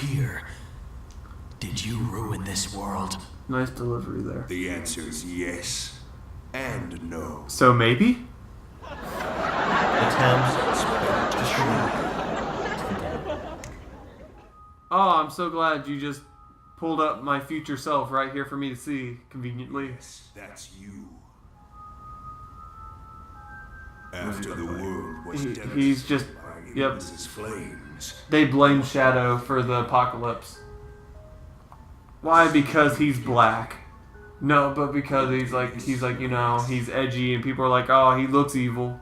here. Did you ruin this world? Nice delivery there. The answer is yes and no. So maybe? Oh, I'm so glad you just pulled up my future self right here for me to see, conveniently. Yes, that's you. After the world was devastated He's just, by yep. endless flames. They blame Shadow for the apocalypse. Why? Because he's black. No, but because he's like, you know, he's edgy, and people are like, oh, he looks evil.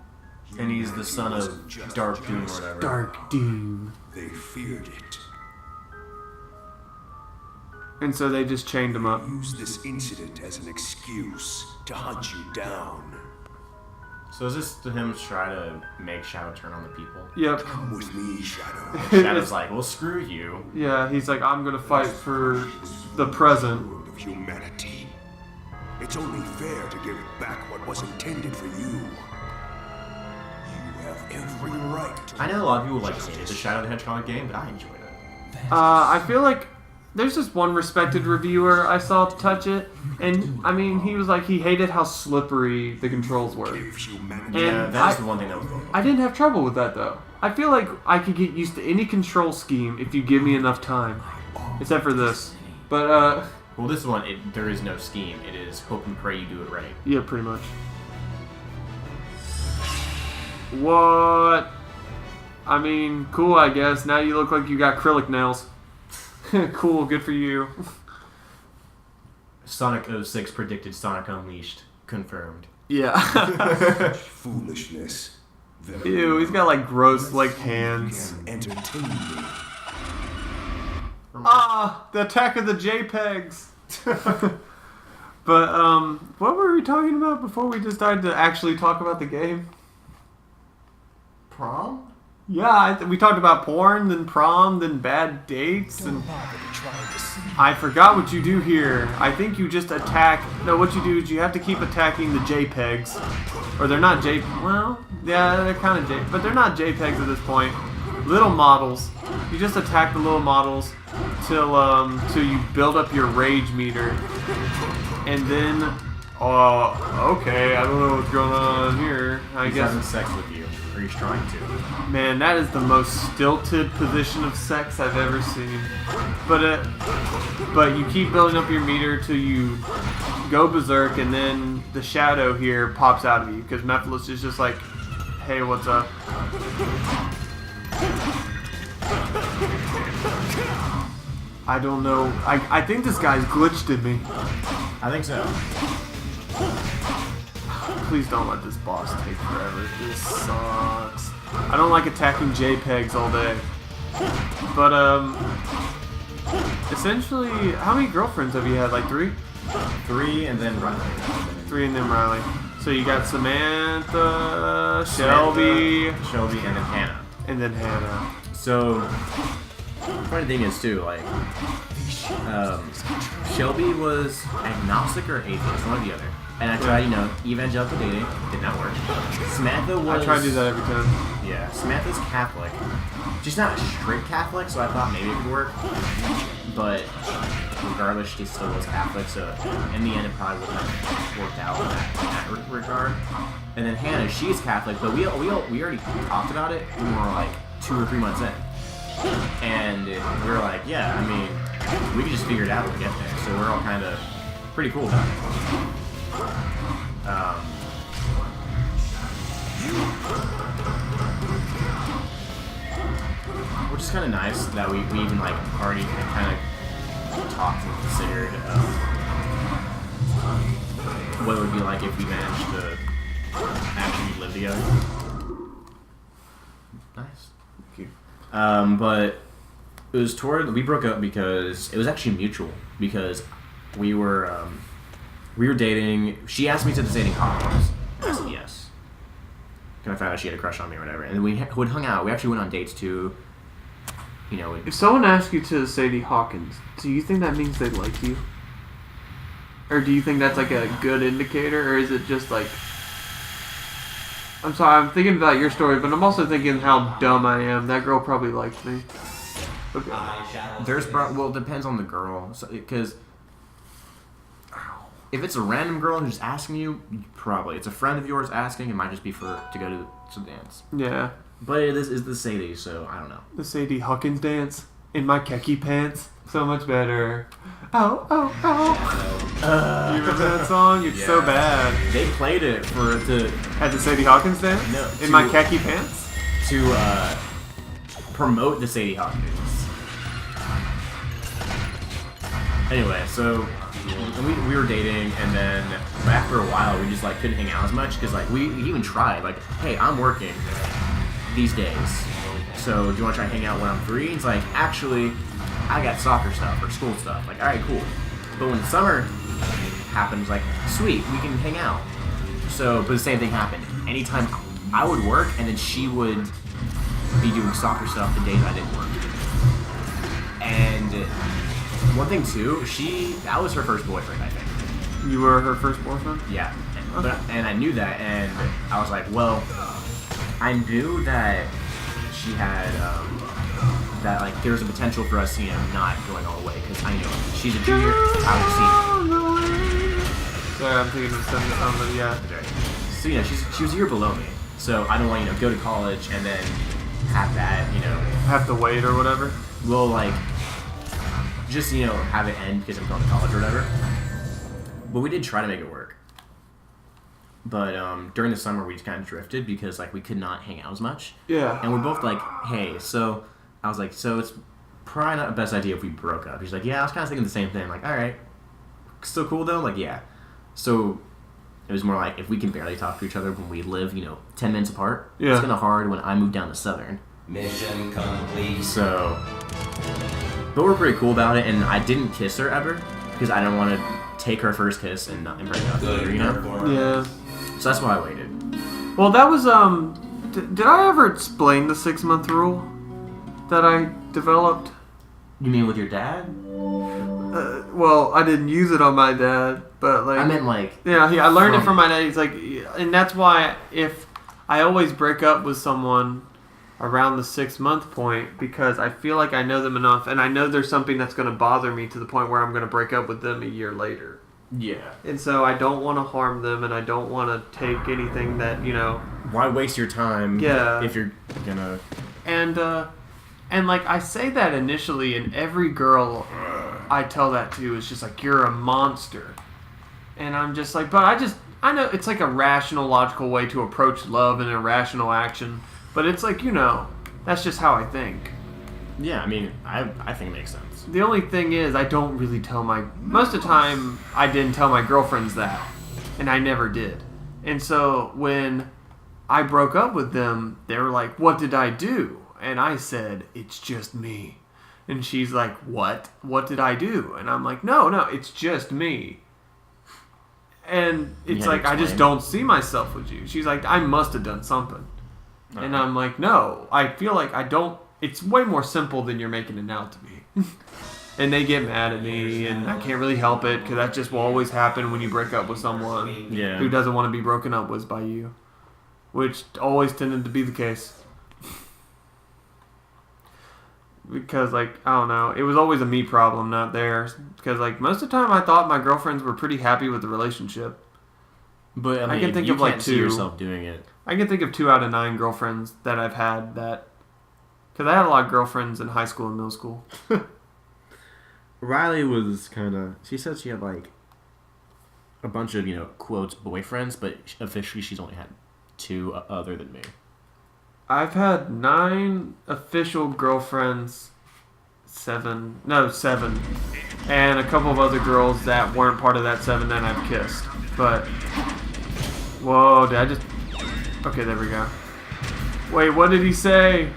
And he's the son of Dark Doom or whatever. Dark Doom. They feared it. And so they just chained him up. Use this incident as an excuse to hunt you down. So is this to him try to make Shadow turn on the people? Yep. Come with me, Shadow. Shadow's like, well, screw you. Yeah, he's like, I'm gonna fight for the present. World of humanity. It's only fair to give back what was intended for you. You have every right to... I know a lot of people like hated the Shadow the Hedgehog game, but I enjoyed it. I feel like there's just one respected reviewer I saw touch it, and I mean, he was like, he hated how slippery the controls were. Yeah, that's the one thing that was wrong. I didn't have trouble with that though. I feel like I could get used to any control scheme if you give me enough time, except for this. But well, this one, there is no scheme. It is hope and pray you do it right. yeah, pretty much. What? I mean, cool, I guess. Now you look like you got acrylic nails. Cool, good for you. Sonic 06 predicted Sonic Unleashed. Confirmed. Yeah. Foolishness. Ew, he's got like gross like hands. Can entertain me. Ah, the attack of the JPEGs. But what were we talking about before we decided to actually talk about the game? Prom? Yeah, we talked about porn, then prom, then bad dates, and I forgot what you do here. I think you just attack. No, what you do is you have to keep attacking the JPEGs, or they're not well, yeah, they're kind of but they're not JPEGs at this point. Little models. You just attack the little models till you build up your rage meter, and then okay, I don't know what's going on here. I guess having sex with you. Or he's trying to. Man, that is the most stilted position of sex I've ever seen. But you keep building up your meter till you go berserk, and then the Shadow here pops out of you because Mephiles is just like, hey, what's up? I don't know. I think this guy's glitched in me. I think so. Please don't let this boss take forever. This sucks. I don't like attacking JPEGs all day. But, essentially, how many girlfriends have you had? Like 3? 3 and then Riley. 3 and then Riley. So you got Samantha, Shelby, and then Hannah. And then Hannah. So, funny thing is too, like, Shelby was agnostic or atheist, one or the other. And I tried, evangelical dating, did not work. Samantha was... I try to do that every time. Yeah, Samantha's Catholic. She's not a strict Catholic, so I thought maybe it could work. But regardless, she still was Catholic, so in the end it probably wouldn't have worked out in that regard. And then Hannah, she's Catholic, but we already talked about it when we were like 2 or 3 months in. And we were like, yeah, I mean, we could just figure it out when we get there. So we're all kind of pretty cool about it. Which is kind of nice that we even like already kind of talked and considered what it would be like if we managed to actually live together. Nice. Thank you. But it was we broke up because it was actually mutual, because we were dating. She asked me to the dating conference. I said yes. And I found out she had a crush on me or whatever. And then we hung out. We actually went on dates too. If someone asks you to Sadie Hawkins, do you think that means they like you? Or do you think that's like a good indicator? Or is it just like... I'm sorry, I'm thinking about your story, but I'm also thinking how dumb I am. That girl probably liked me. Okay. Well, it depends on the girl. Because if it's a random girl who's asking you, probably. It's a friend of yours asking, it might just be to go to dance. Yeah. But it is the Sadie, so I don't know. The Sadie Hawkins dance in my khaki pants. So much better. Oh, oh, oh. You remember that song? It's so bad. They played it At the Sadie Hawkins dance? No, in my khaki pants? To promote the Sadie Hawkins. Anyway, so we were dating, and then after a while, we just like couldn't hang out as much because like we even tried. Like, hey, I'm working these days, so do you want to try and hang out when I'm free? He's like, actually, I got soccer stuff or school stuff. Like, all right, cool. But when summer happens, like, sweet, we can hang out. So, but the same thing happened. Anytime I would work, and then she would be doing soccer stuff the days I didn't work. And one thing too, that was her first boyfriend, I think. You were her first boyfriend? Yeah. And I knew that, and I was like, well, I knew that she had, that like there was a potential for us, not going all the way, because I know she's a junior, I was a senior. Sorry, I'm thinking of something, but yeah. So she was a year below me, so I don't want go to college and then have that, have to wait or whatever. We'll like just have it end because I'm going to college or whatever. But we did try to make it work. But during the summer we just kind of drifted because like we could not hang out as much. Yeah. And we're both like, hey, so I was like, so it's probably not the best idea if we broke up. He's like, yeah, I was kind of thinking the same thing. I'm like, all right, still cool though. I'm like, yeah. So it was more like if we can barely talk to each other when we live, 10 minutes apart. Yeah. It's kind of hard when I moved down to Southern. Mission complete. So, but we're pretty cool about it, and I didn't kiss her ever because I didn't want to take her first kiss and break up with her, Yeah. So that's why I waited. Well, that was did I ever explain the 6-month rule that I developed? You mean with your dad? Well, I didn't use it on my dad, but like I meant like yeah, I learned it from my dad. He's like, and that's why if I always break up with someone around the 6-month point because I feel like I know them enough, and I know there's something that's going to bother me to the point where I'm going to break up with them a year later. Yeah. And so I don't want to harm them, and I don't want to take anything that why waste your time? Yeah. If you're gonna and like I say that initially, and every girl I tell that to is just like, you're a monster. And I'm just like, but I know it's like a rational, logical way to approach love and irrational action. But it's like, that's just how I think. Yeah, I mean, I think it makes sense. The only thing is, I don't really most of the time, I didn't tell my girlfriends that. And I never did. And so when I broke up with them, they were like, what did I do? And I said, it's just me. And she's like, what? What did I do? And I'm like, no, it's just me. And it's like, I just don't see myself with you. She's like, I must have done something. Uh-huh. And I'm like, no, I feel like I don't. It's way more simple than you're making it out to be. And they get mad at me, and I can't really help it, because that just will always happen when you break up with someone who doesn't want to be broken up with by you. Which always tended to be the case. Because, like, I don't know, it was always a me problem, not theirs. Because, like, most of the time I thought my girlfriends were pretty happy with the relationship. But, I mean, can think you of, can't like, see 2. yourself doing it. I can think of 2 out of 9 girlfriends that I've had that... Because I had a lot of girlfriends in high school and middle school. Riley was kind of... She said she had, like, a bunch of, quotes, boyfriends, but officially she's only had 2 other than me. I've had 9 official girlfriends, 7, and a couple of other girls that weren't part of that 7 that I've kissed. But, whoa, did I just... Okay, there we go. Wait, what did he say?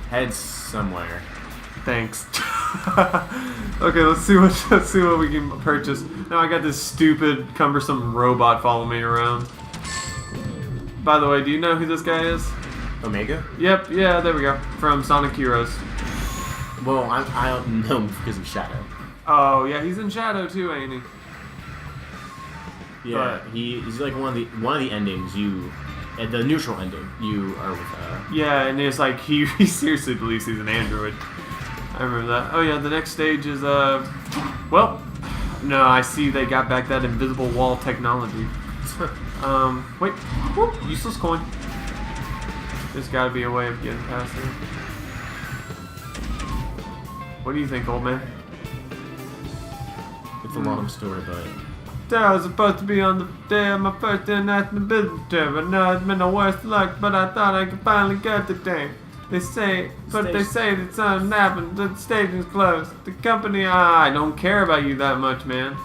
Head somewhere. Thanks. Okay, let's see what we can purchase. Now I got this stupid, cumbersome robot following me around. By the way, do you know who this guy is? Omega? Yep, yeah, there we go. From Sonic Heroes. Well, I don't know him because of Shadow. Oh, yeah, he's in Shadow too, ain't he? Yeah, he's like one of the endings the neutral ending you are with. Yeah, and it's like he seriously believes he's an android. I remember that. Oh yeah, the next stage is well, no, I see they got back that invisible wall technology. Wait, whoop, useless coin. There's got to be a way of getting past it. What do you think, old man? It's a long story, but I was supposed to be on the day of my first international business trip, but now it's been the worst luck. But I thought I could finally get the thing. They say that something happened. The station's closed. The company, I don't care about you that much, man.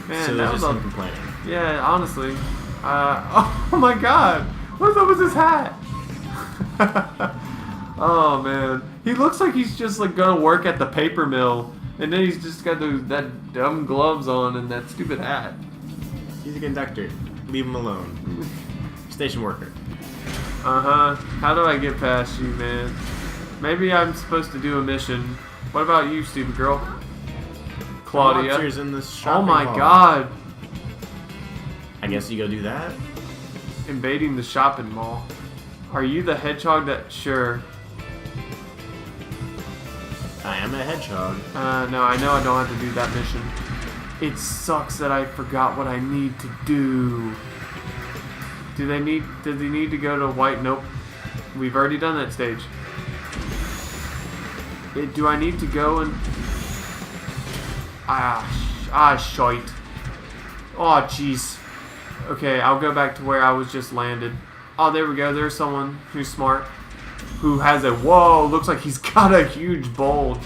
Man, so that there's was just him complaining. Yeah, honestly. Oh my God, what's up with his hat? Oh man, he looks like he's just like gonna work at the paper mill, and then he's just got that dumb gloves on and that stupid hat. He's a conductor. Leave him alone. Station worker. How do I get past you, man? Maybe I'm supposed to do a mission. What about you, stupid girl? Claudia. Monsters in this Oh shopping my mall. God. I guess you go do that. Invading the shopping mall. Are you the hedgehog that... Sure. I am a hedgehog. No, I know I don't have to do that mission. It sucks that I forgot what I need to do. Does he need to go to white? Nope. We've already done that stage. Do I need to go and... shite. Oh, jeez. Okay, I'll go back to where I was just landed. Oh, there we go. There's someone who's smart. Who has a... Whoa, looks like he's got a huge bulge.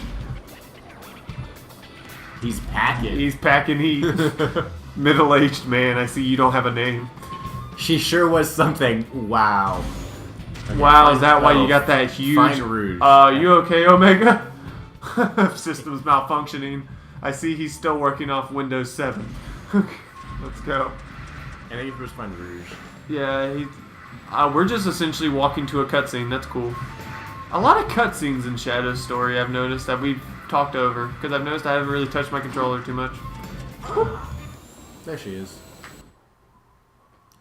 He's packing. He's packing heat. Middle-aged man. I see you don't have a name. She sure was something. Wow. Okay, Wow, is that why you got that huge... Find Rouge. You okay, Omega? System's malfunctioning. I see he's still working off Windows 7. Let's go. I think you're supposed to find Rouge. Yeah, we're just essentially walking to a cutscene. That's cool. A lot of cutscenes in Shadow's story I've noticed that we've talked over. Because I've noticed I haven't really touched my controller too much. There she is.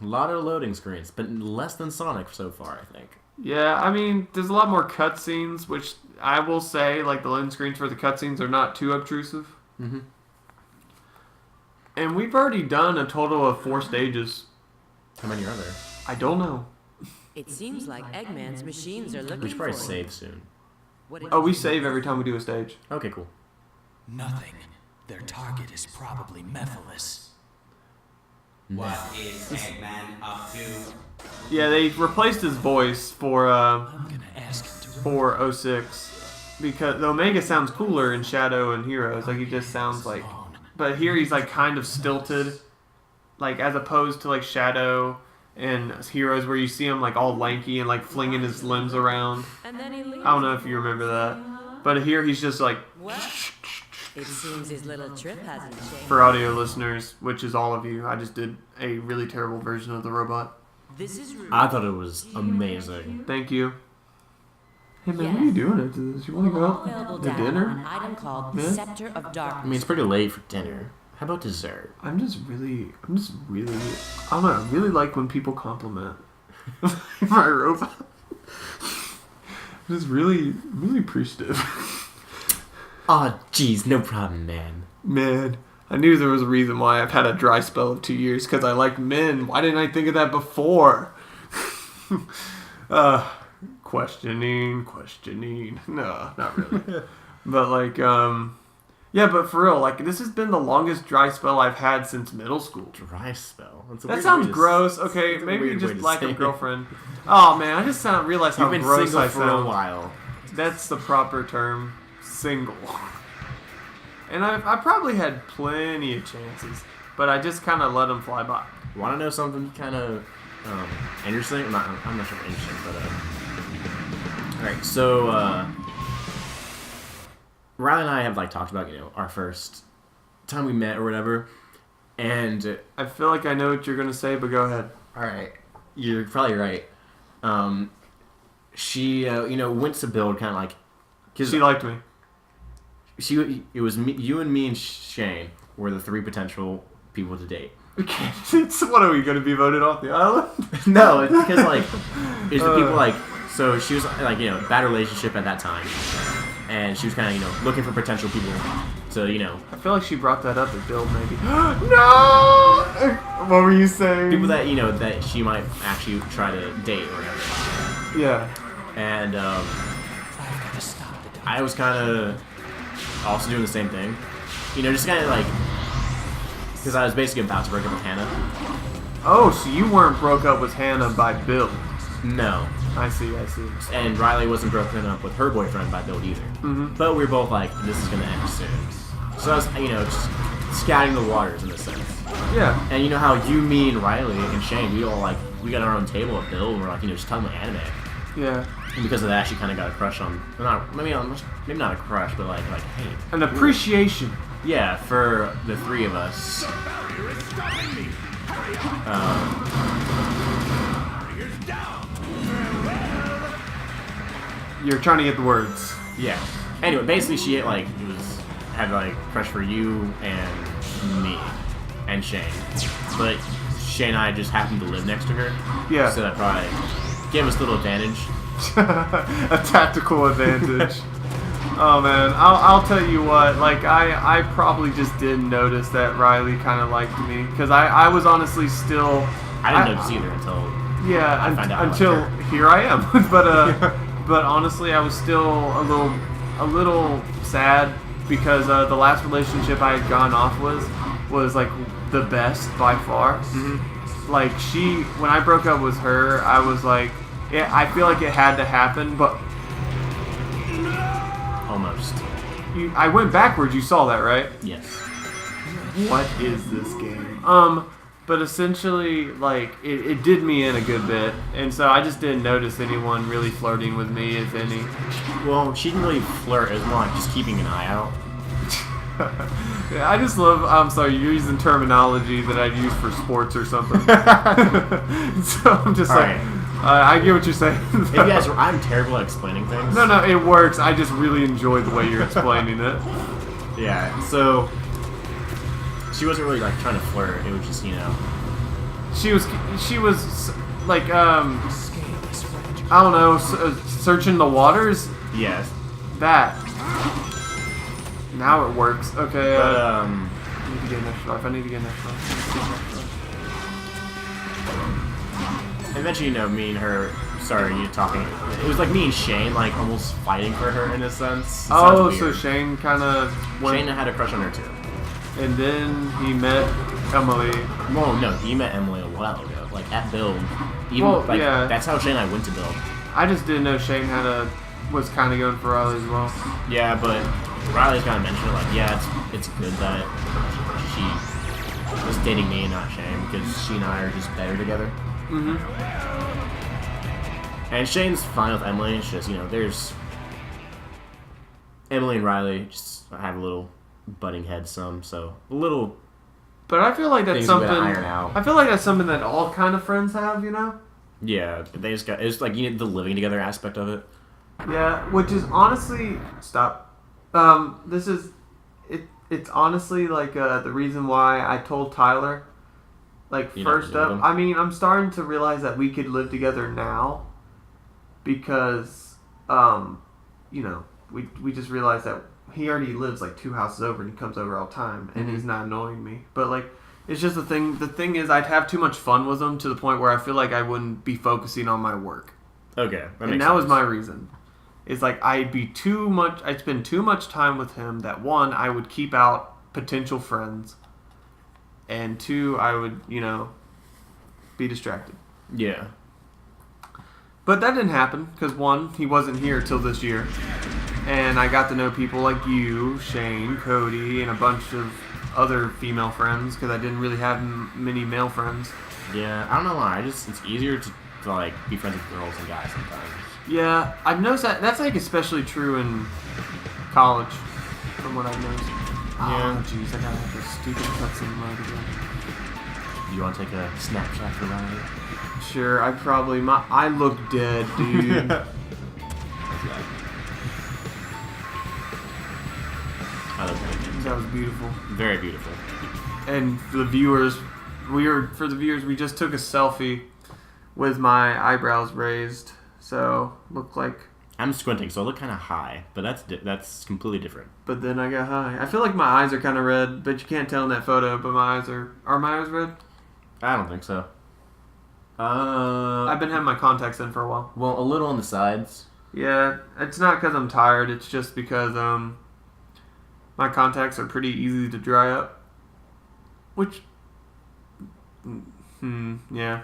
A lot of loading screens, but less than Sonic so far, I think. Yeah, I mean, there's a lot more cutscenes, which I will say, like, the loading screens for the cutscenes are not too obtrusive. Mm-hmm. And we've already done a total of 4 stages. How many are there? I don't know. It seems like Eggman's machines are looking We should probably for save soon. Oh, we save every time we do a stage. Okay, cool. Nothing. Their target is probably Mephiles. What is Eggman up to? Yeah, they replaced his voice for I'm gonna ask him to for 06 because the Omega sounds cooler in Shadow and Heroes. Like he just sounds like, but here he's like kind of stilted, like as opposed to like Shadow and Heroes where you see him like all lanky and like flinging his limbs around. And then he leaves. I don't know if you remember that, but here he's just like. Well, it seems his little trip hasn't changed. For audio listeners, which is all of you, I just did a really terrible version of the robot. This is rude. I thought it was amazing. Thank you. Hey man, what are you doing after this? You want to go Available out to down on an dinner? item called the Yeah? Scepter of Darkness. I mean, it's pretty late for dinner. How about dessert? I'm just really, I don't know, I really like when people compliment my robot. I'm just really appreciative. Oh, jeez, no problem, man. Man, I knew there was a reason why I've had a dry spell of 2 years, because I like men. Why didn't I think of that before? Questioning. No, not really. But like, yeah, but for real, like, this has been the longest dry spell I've had since middle school. Dry spell? That's a That weird sounds way to gross. s- Okay, that's a maybe weird way just to lack say of it. girlfriend. Oh man, I just realized how You've been gross single I for a sound. while. That's the proper term. Single. And I probably had plenty of chances, but I just kind of let them fly by. Want to know something kind of interesting? I'm not sure if interesting, but all right. So Riley and I have like talked about our first time we met or whatever, and I feel like I know what you're gonna say, but go ahead. all right, you're probably right. She went to build kind of like because She liked me. it was me, you and me and Shane were the 3 potential people to date. Okay, what are we gonna be voted off the island? No, it's because like it's the people like so she was like bad relationship at that time, and she was kind of, you know, looking for potential people to, you know, I feel like she brought that up at Build, maybe. No! What were you saying? people that, you know, that she might actually try to date or whatever. Yeah. And I've got to stop the I was kind of also doing the same thing. You know, just kind of like, because I was basically about to break up with Hannah. Oh, so you weren't broke up with Hannah by Build. No. I see. And Riley wasn't broken up with her boyfriend by Build either. But we were both like, this is going to end soon. So I was, you know, just scouting the waters in a sense. Yeah. And you know how you, me, and Riley and Shane, we all like, we got our own table at Build, and we're like, you know, just talking about anime. Yeah. And because of that, she kind of got a crush on, maybe not a crush, but like, hey. An appreciation. Yeah, for the three of us. You're trying to get the words. Yeah. Anyway, basically she had like crush for you and me and Shane. But Shane and I just happened to live next to her. Yeah. So that probably gave us a little advantage. A tactical advantage. Oh man, I'll tell you what, like I probably just didn't notice that Riley kind of liked me, because I was honestly still... I didn't notice either until I found out until here I am. But honestly, I was still a little sad, because the last relationship I had gone off was like the best by far. Like when I broke up with her, I was like, yeah, I feel like it had to happen, but almost. I went backwards. You saw that, right? Yes. What is this game? But essentially, like, it did me in a good bit, and so I just didn't notice anyone really flirting with me, if any. Well, she didn't really flirt. It was more like just keeping an eye out. Yeah, I just love. I'm sorry, you're using terminology that I'd use for sports or something. So I'm just All like, right. I get what you're saying. If you guys, I'm terrible at explaining things. No, it works. I just really enjoy the way you're explaining it. Yeah, so she wasn't really like trying to flirt. It was just, you know. She was like, I don't know, searching the waters. Yes. That. Now it works. Okay. But I need to get an extra life. I need to get an extra life. eventually, you know, me and her started talking. It was like me and Shane, like almost fighting for her in a sense. It Oh, sounds so weird. Shane kind of Shane had a crush on her too. and then he met Emily. Well, no, he met Emily a while ago, like at Build. Even Well, like yeah. that's how Shane and I went to Build. I just didn't know Shane was kind of going for Riley as well. Yeah, but Riley's kind of mentioned it, like, yeah, it's good that she was dating me and not Shane, because she and I are just better together. And Shane's fine with Emily. It's just, you know, there's Emily and Riley just have a little butting heads so a little. But I feel like that's Things something. we gotta iron out. I feel like that's something that all kind of friends have, you know. Yeah, they just got, it's like, you know, the living together aspect of it. Yeah, which is honestly stop. This is it. It's honestly like the reason why I told Tyler. Like You're not first gonna up, live them? I mean, I'm starting to realize that we could live together now, because you know, we just realized that he already lives like 2 houses over and he comes over all the time and he's not annoying me. But like, it's just the thing. The thing is, I'd have too much fun with him to the point where I feel like I wouldn't be focusing on my work. Okay, And that was my reason. It's like I'd spend too much time with him that one, I would keep out potential friends, and two, I would, you know, be distracted. Yeah. But that didn't happen because one, he wasn't here till this year, and I got to know people like you, Shane, Cody, and a bunch of other female friends because I didn't really have many male friends. Yeah, I don't know why. It's easier to like be friends with girls than guys sometimes. Yeah, I've noticed that's like especially true in college, from what I've noticed. Yeah. Oh, jeez, I gotta have this stupid cutscene mode again. You want to take a snapshot for Riley? Sure, I look dead, dude. I look really good. That was beautiful. Very beautiful. And for the viewers, we just took a selfie with my eyebrows raised, so looked like I'm squinting, so I look kind of high, but that's completely different. But then I got high. I feel like my eyes are kind of red, but you can't tell in that photo. But my eyes are my eyes red? I don't think so. I've been having my contacts in for a while. Well, a little on the sides. Yeah, it's not because I'm tired. It's just because my contacts are pretty easy to dry up. Which, yeah.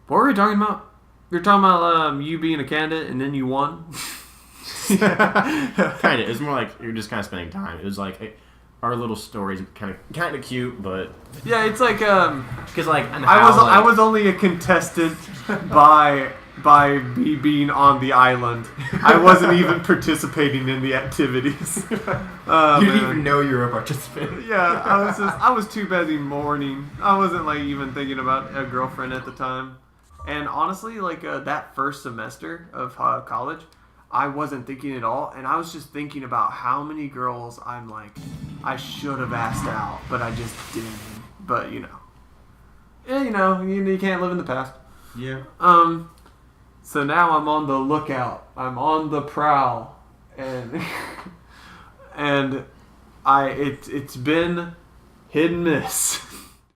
What were we talking about? You're talking about you being a candidate and then you won. Kind of. It was more like you're just kind of spending time. It was like our little stories kind of cute, but yeah, it's like because like I was only a contestant by me being on the island. I wasn't even participating in the activities. you didn't even know you were a participant. Yeah, I was too busy mourning. I wasn't like even thinking about a girlfriend at the time. And honestly, like that first semester of college, I wasn't thinking at all, and I was just thinking about how many girls I'm like, I should have asked out, but I just didn't. But you can't live in the past. Yeah. So now I'm on the lookout. I'm on the prowl, and it's been hit and miss.